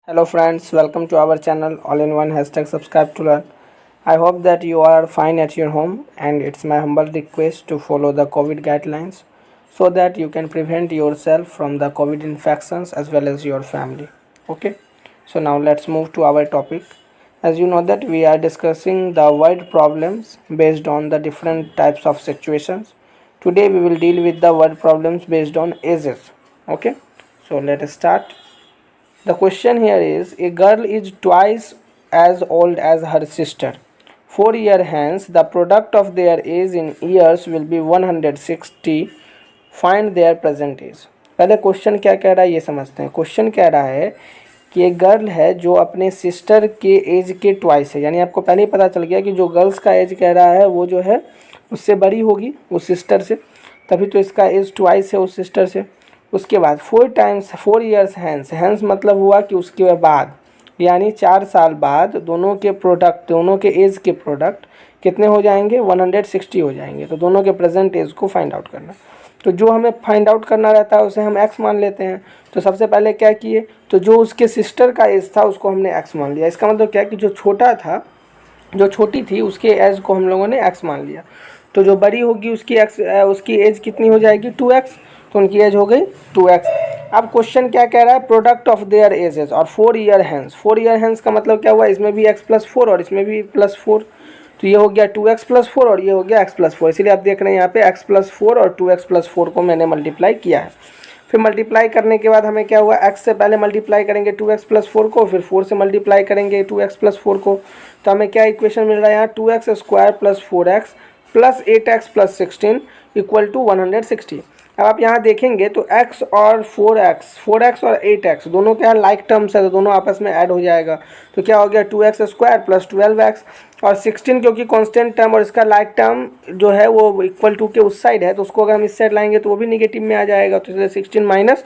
Hello friends, welcome to our channel all-in-one #subscribe to learn. I hope that you are fine at your home, and it's my humble request to follow the COVID guidelines so that you can prevent yourself from the COVID infections as well as your family. Okay, so now let's move to our topic. As you know that we are discussing the word problems based on the different types of situations. Today we will deal with the word problems based on ages. Okay, so let us start. The question here is, a girl is twice as old as her sister. 4 years hence, the product of their age in years will be 160. Find their present age. पहले question क्या कह रहा है ये समझते हैं. Question कह रहा है कि एक गर्ल है जो अपने सिस्टर के एज के ट्वाइस है, यानी आपको पहले ही पता चल गया कि जो गर्ल्स का एज कह रहा है वो जो है उससे बड़ी होगी उस सिस्टर से, तभी तो इसका एज ट्वाइस है उस सिस्टर से. उसके बाद 4 years हैंस मतलब हुआ कि उसके बाद, यानी 4 साल बाद दोनों के एज के प्रोडक्ट कितने हो जाएंगे, 160 हो जाएंगे. तो दोनों के प्रेजेंट एज को फाइंड आउट करना. तो जो हमें फाइंड आउट करना रहता है उसे हम एक्स मान लेते हैं. तो सबसे पहले क्या किए, तो जो उसके सिस्टर का एज था उसको हमने एक्स मान लिया. इसका मतलब क्या है कि जो छोटा था, जो छोटी थी, उसके एज को हम लोगों ने एक्स मान लिया. तो जो बड़ी होगी उसकी एज कितनी हो जाएगी, 2x. तो उनकी एज हो गई 2x. अब क्वेश्चन क्या कह रहा है, प्रोडक्ट ऑफ देयर एजेस और 4 year हैंस का मतलब क्या हुआ, इसमें भी x+4 और इसमें भी +4. तो ये हो गया 2x+4 और ये हो गया x+4. इसीलिए आप देख रहे हैं यहाँ पे x+4 और 2x+4 को मैंने मल्टीप्लाई किया है. फिर मल्टीप्लाई करने के बाद हमें क्या हुआ, x से पहले मल्टीप्लाई करेंगे 2x+4 को, फिर 4 से मल्टीप्लाई करेंगे 2x+4 को. तो हमें क्या इक्वेशन मिल रहा है यहाँ, 2x² + 4x + 8x + 16 = 160. अब आप यहाँ देखेंगे तो x और 4x और 8x दोनों क्या लाइक टर्म्स है, तो दोनों आपस में ऐड हो जाएगा. तो क्या हो गया 2x² + 12x और 16 क्योंकि कांस्टेंट टर्म और इसका लाइक टर्म जो है वो इक्वल टू के उस साइड है, तो उसको अगर हम इस साइड लाएंगे तो वो भी निगेटिव में आ जाएगा. तो इसलिए 16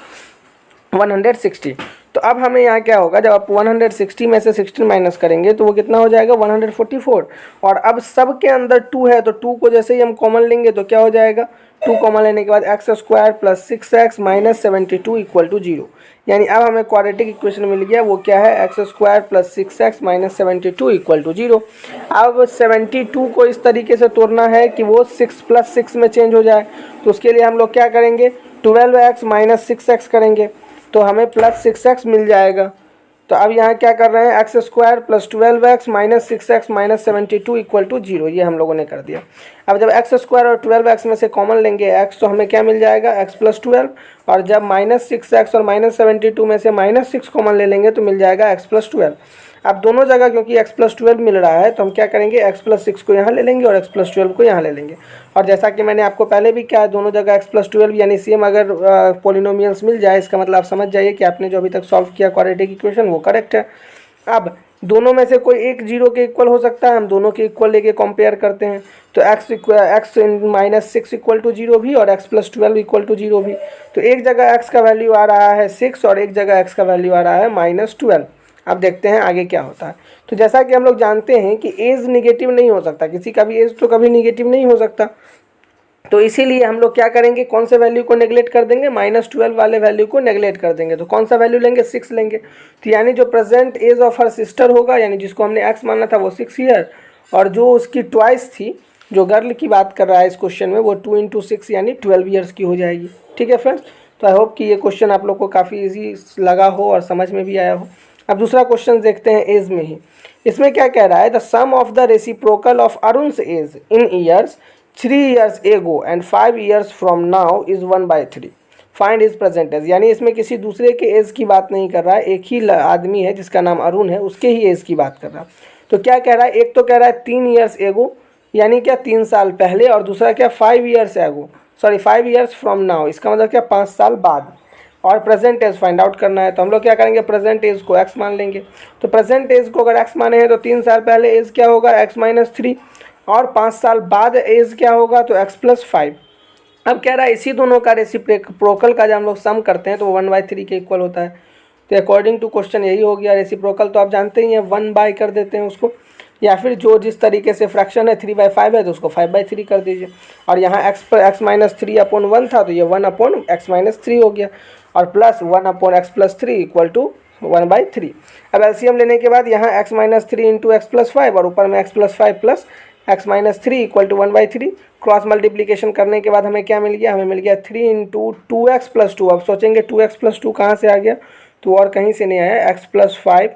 - 160. तो अब हमें यहाँ क्या होगा, जब आप 160 में से 16 माइनस करेंगे तो वो कितना हो जाएगा, 144. और अब सब के अंदर 2 है, तो 2 को जैसे ही हम कॉमन लेंगे तो क्या हो जाएगा, 2 कॉमन लेने के बाद x² + 6x - 72 = 0. यानी अब हमें क्वाड्रेटिक इक्वेशन मिल गया, वो क्या है, x² + 6x - 72 = 0. अब 72 को इस तरीके से तोड़ना है कि वो 6 + 6 में चेंज हो जाए. तो उसके लिए हम लोग क्या करेंगे, 12x - 6x करेंगे तो हमें +6x मिल जाएगा. तो अब यहाँ क्या कर रहे हैं, x² + 12x - 6x - 72 = 0. ये हम लोगों ने कर दिया. अब जब x² और 12x में से कॉमन लेंगे x, तो हमें क्या मिल जाएगा, x + 12. और जब -6x और -72 में से -6 कॉमन ले लेंगे तो मिल जाएगा x + 12. अब दोनों जगह क्योंकि x + 12 मिल रहा है तो हम क्या करेंगे, x + 6 को यहाँ ले लेंगे और x + 12 को यहाँ ले लेंगे. और जैसा कि मैंने आपको पहले भी कहा, दोनों जगह x + 12 यानी सेम अगर पॉलिनोमियल्स मिल जाए, इसका मतलब आप समझ जाइए कि आपने जो अभी तक सॉल्व किया क्वाड्रेटिक इक्वेशन वो करेक्ट है. अब दोनों में से कोई एक 0 के इक्वल हो सकता है, हम दोनों के इक्वल लेके कंपेयर करते हैं. तो x - 6 = 0 भी और x + 12 = 0 भी. तो एक जगह x का वैल्यू आ रहा है 6 और एक जगह x का वैल्यू आ रहा है -12. अब देखते हैं आगे क्या होता है. तो जैसा कि हम लोग जानते हैं कि एज निगेटिव नहीं हो सकता, किसी का भी एज तो कभी निगेटिव नहीं हो सकता. तो इसीलिए हम लोग क्या करेंगे, कौन से वैल्यू को नेगलेक्ट कर देंगे, -12 वाले वैल्यू को नेगलेक्ट कर देंगे. तो कौन सा वैल्यू लेंगे, 6 लेंगे. तो यानी जो present age of her sister होगा, यानी जिसको हमने x माना था वो 6 ईयर, और जो उसकी ट्वाइस थी, जो गर्ल की बात कर रहा है इस क्वेश्चन में, वो 2 × 6 यानी 12 ईयर्स की हो जाएगी. ठीक है फ्रेंड्स. तो आई होप कि ये क्वेश्चन आप लोग को काफ़ी ईजी लगा हो और समझ में भी आया हो. अब दूसरा क्वेश्चन देखते हैं एज में ही. इसमें क्या कह रहा है, the sum of the reciprocal of Arun's age in years 3 years ago and 5 years from now is 1/3. Find his present age. यानी इसमें किसी दूसरे के एज की बात नहीं कर रहा है, एक ही आदमी है जिसका नाम अरुण है, उसके ही एज की बात कर रहा है. तो क्या कह रहा है, एक तो कह रहा है 3 years ago यानी क्या 3 साल पहले, और दूसरा क्या 5 years ago, 5 years from now, इसका मतलब क्या 5 साल बाद. और प्रेजेंट एज फाइंड आउट करना है. तो हम लोग क्या करेंगे, प्रेजेंट एज को x मान लेंगे. तो प्रेजेंट एज को अगर x माने हैं तो 3 साल पहले एज क्या होगा, x - 3, और 5 साल बाद एज क्या होगा, तो x + 5. अब कह रहा है इसी दोनों का रेसिप्रोकल का जब हम लोग सम करते हैं तो 1/3 के इक्वल होता है. तो अकॉर्डिंग टू क्वेश्चन यही हो गया. रेसिप्रोकल तो आप जानते ही हैं, 1 कर देते हैं उसको, या फिर जो जिस तरीके से फ्रैक्शन है 3/5 है तो उसको 5/3 कर दीजिए. और यहाँ x - 3/1 था तो ये 1/x - 3 हो गया, और +1/x + 3 = 1/3। अब एलसीएम लेने के बाद यहाँ x minus 3 into x plus 5 और ऊपर में x plus 5 plus x minus 3 equal to 1/3। Cross multiplication करने के बाद हमें क्या मिल गया, हमें मिल गया 3 इंटू 2x प्लस 2। अब सोचेंगे 2x प्लस 2 कहाँ से आ गया, तो और कहीं से नहीं आया, x प्लस 5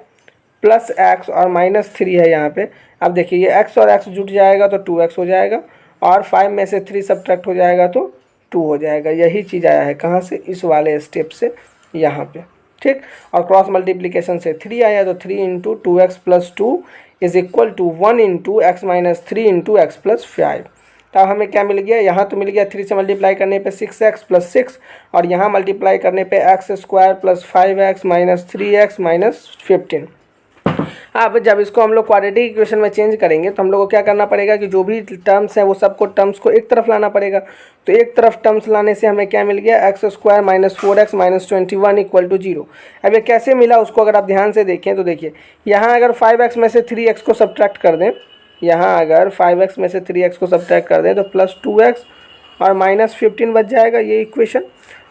प्लस x और माइनस 3 है यहाँ पे। अब देखिए ये x और x जुट जाएगा तो 2x हो जाएगा और 5 में से 3 सब्ट्रैक्ट हो जाएगा तो 2 हो जाएगा। यही चीज़ आया है कहाँ से, इस वाले स्टेप से यहाँ पे, ठीक। और क्रॉस मल्टीप्लिकेशन से 3 आया तो 3 into 2x plus 2 is equal to 1 into x minus 3 into x plus 5। तब हमें क्या मिल गया, यहाँ तो मिल गया 3 से मल्टीप्लाई करने पे 6x प्लस 6 और यहाँ मल्टीप्लाई करने पे x square plus 5x minus 3x minus 15। अब जब इसको हम लोग क्वाड्रेटिक इक्वेशन में चेंज करेंगे तो हम लोग को क्या करना पड़ेगा कि जो भी टर्म्स हैं वो सबको टर्म्स को एक तरफ लाना पड़ेगा। तो एक तरफ टर्म्स लाने से हमें क्या मिल गया, x square minus 4x minus 21 equal to 0। अब ये कैसे मिला उसको अगर आप ध्यान से देखें तो देखिए यहाँ अगर 5x में से 3x को सब्ट्रैक्ट कर दें, यहाँ अगर 5x में से 3x को सब्ट्रैक्ट कर दें तो प्लस 2x और माइनस 15 बच जाएगा ये इक्वेशन।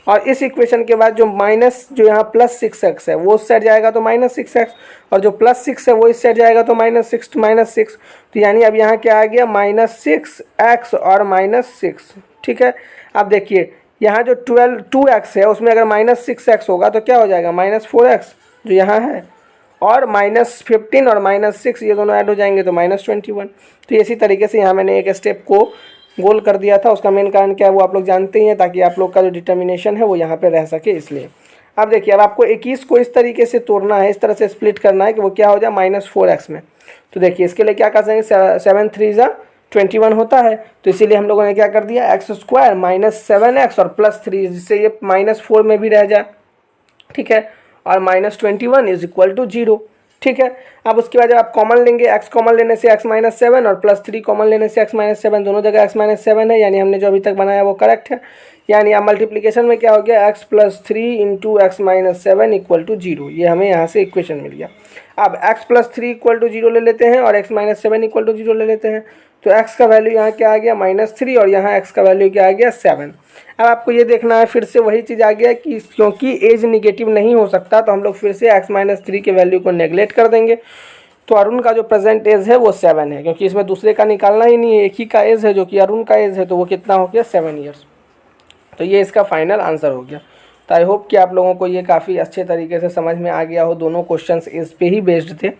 और इस इक्वेशन के बाद जो माइनस जो यहाँ प्लस 6x है वो उस साइड जाएगा तो माइनस 6x और जो प्लस 6 है वो इस साइड जाएगा तो माइनस 6। तो यानी अब यहाँ क्या आ गया, माइनस 6x और माइनस 6, ठीक है। अब देखिए यहाँ जो 2x है उसमें अगर माइनस 6x होगा तो क्या हो जाएगा, माइनस 4x जो यहाँ है और माइनस 15 और माइनस 6 ये दोनों ऐड हो जाएंगे तो माइनस 21। तो इसी तरीके से यहाँ मैंने एक स्टेप को गोल कर दिया था। उसका मेन कारण क्या है वो आप लोग जानते ही हैं, ताकि आप लोग का जो डिटर्मिनेशन है वो यहाँ पे रह सके इसलिए। अब देखिए अब आपको 21 को इस तरीके से तोड़ना है, इस तरह से स्प्लिट करना है कि वो क्या हो जाए माइनस 4x में। तो देखिए इसके लिए क्या कर सकेंगे, 7 3 21 होता है, तो इसीलिए हम लोगों ने क्या कर दिया, एक्स स्क्वायर माइनस 7x और प्लस 3 जिससे ये माइनस 4 में भी रह जाए, ठीक है। और माइनस 21 इज इक्वल टू 0, ठीक है। अब उसके बाद जब आप कॉमन लेंगे, x कॉमन लेने से x माइनस 7 और प्लस 3 कॉमन लेने से x माइनस 7, दोनों जगह x माइनस 7 है, यानी हमने जो अभी तक बनाया वो करेक्ट है। यानी अब मल्टीप्लिकेशन में क्या हो गया, x plus 3 into x minus 7 equal to 0, ये हमें यहाँ से इक्वेशन मिल गया। अब x प्लस 3 इक्वल टू 0 ले लेते हैं और x माइनस 7 इक्वल टू 0 ले लेते हैं, तो x का वैल्यू यहाँ क्या आ गया, -3 और यहाँ x का वैल्यू क्या आ गया, 7। अब आपको ये देखना है, फिर से वही चीज़ आ गया कि क्योंकि एज निगेटिव नहीं हो सकता तो हम लोग फिर से x-3 के वैल्यू को नेगलेक्ट कर देंगे। तो अरुण का जो प्रेजेंट एज है वो 7 है, क्योंकि इसमें दूसरे का निकालना ही नहीं है, एक ही का एज है जो कि अरुण का एज है, तो वो कितना हो गया, 7 ईयर्स। तो ये इसका फाइनल आंसर हो गया। तो आई होप कि आप लोगों को ये काफ़ी अच्छे तरीके से समझ में आ गया हो। दोनों क्वेश्चंस इस पे ही बेस्ड थे।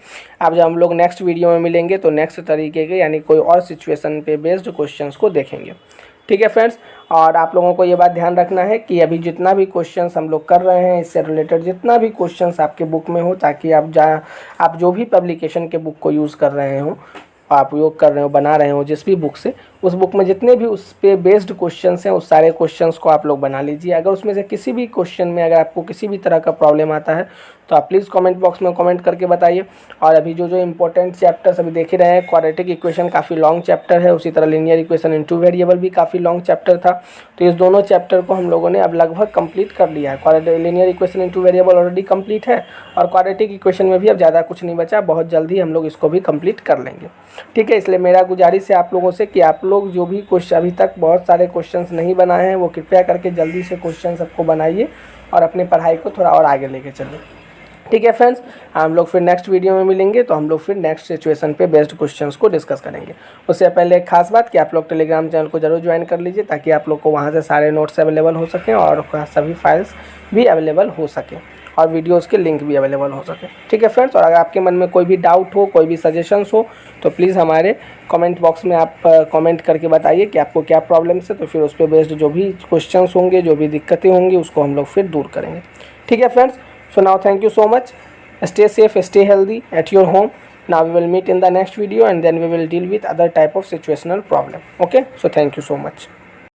अब जब हम लोग नेक्स्ट वीडियो में मिलेंगे तो नेक्स्ट तरीके के यानी कोई और सिचुएशन पे बेस्ड क्वेश्चंस को देखेंगे, ठीक है फ्रेंड्स। और आप लोगों को ये बात ध्यान रखना है कि अभी जितना भी क्वेश्चंस हम लोग कर रहे हैं इससे रिलेटेड जितना भी क्वेश्चंस आपके बुक में हो, ताकि आप जो भी पब्लिकेशन के बुक को यूज़ कर रहे हो, आप योग कर रहे हो, बना रहे हो जिस भी बुक से, उस बुक में जितने भी उस पे बेस्ड क्वेश्चंस हैं उस सारे क्वेश्चंस को आप लोग बना लीजिए। अगर उसमें से किसी भी क्वेश्चन में अगर आपको किसी भी तरह का प्रॉब्लम आता है तो आप प्लीज़ कमेंट बॉक्स में कमेंट करके बताइए। और अभी जो इंपॉर्टेंट चैप्टर्स अभी देख ही रहे हैं, क्वाड्रेटिक इक्वेशन काफ़ी लॉन्ग चैप्टर है, उसी तरह linear equation in two variable भी काफ़ी लॉन्ग चैप्टर था। तो इस दोनों चैप्टर को हम लोगों ने अब लगभग कंप्लीट कर लिया है। Linear equation in two variable already complete है और क्वाड्रेटिक इक्वेशन में भी अब ज़्यादा कुछ नहीं बचा, बहुत जल्दी हम लोग इसको भी कंप्लीट कर लेंगे, ठीक है। इसलिए मेरा गुजारिश है आप लोगों से कि आप लोग जो भी क्वेश्चन अभी तक बहुत सारे क्वेश्चंस नहीं बनाए हैं वो कृपया करके जल्दी से क्वेश्चन सबको बनाइए और अपनी पढ़ाई को थोड़ा और आगे लेके चलिए, ठीक है फ्रेंड्स। हम लोग फिर नेक्स्ट वीडियो में मिलेंगे तो हम लोग फिर नेक्स्ट सिचुएशन पे बेस्ड क्वेश्चंस को डिस्कस करेंगे। उससे पहले एक खास बात कि आप लोग टेलीग्राम चैनल को जरूर ज्वाइन कर लीजिए, ताकि आप लोग को वहाँ से सारे नोट्स अवेलेबल हो सकें और सभी फाइल्स भी अवेलेबल हो सकें और वीडियोज़ के लिंक भी अवेलेबल हो सके, ठीक है फ्रेंड्स। और अगर आपके मन में कोई भी डाउट हो, कोई भी सजेशंस हो तो प्लीज़ हमारे कमेंट बॉक्स में आप कमेंट करके बताइए कि आपको क्या प्रॉब्लम्स है, तो फिर उस पर बेस्ड जो भी क्वेश्चंस होंगे, जो भी दिक्कतें होंगी उसको हम लोग फिर दूर करेंगे, ठीक है friends. So now thank you so much. Stay safe, stay healthy at your home. Now we will meet in the next video and then we will deal with other type of situational problem. Okay, so thank you so much.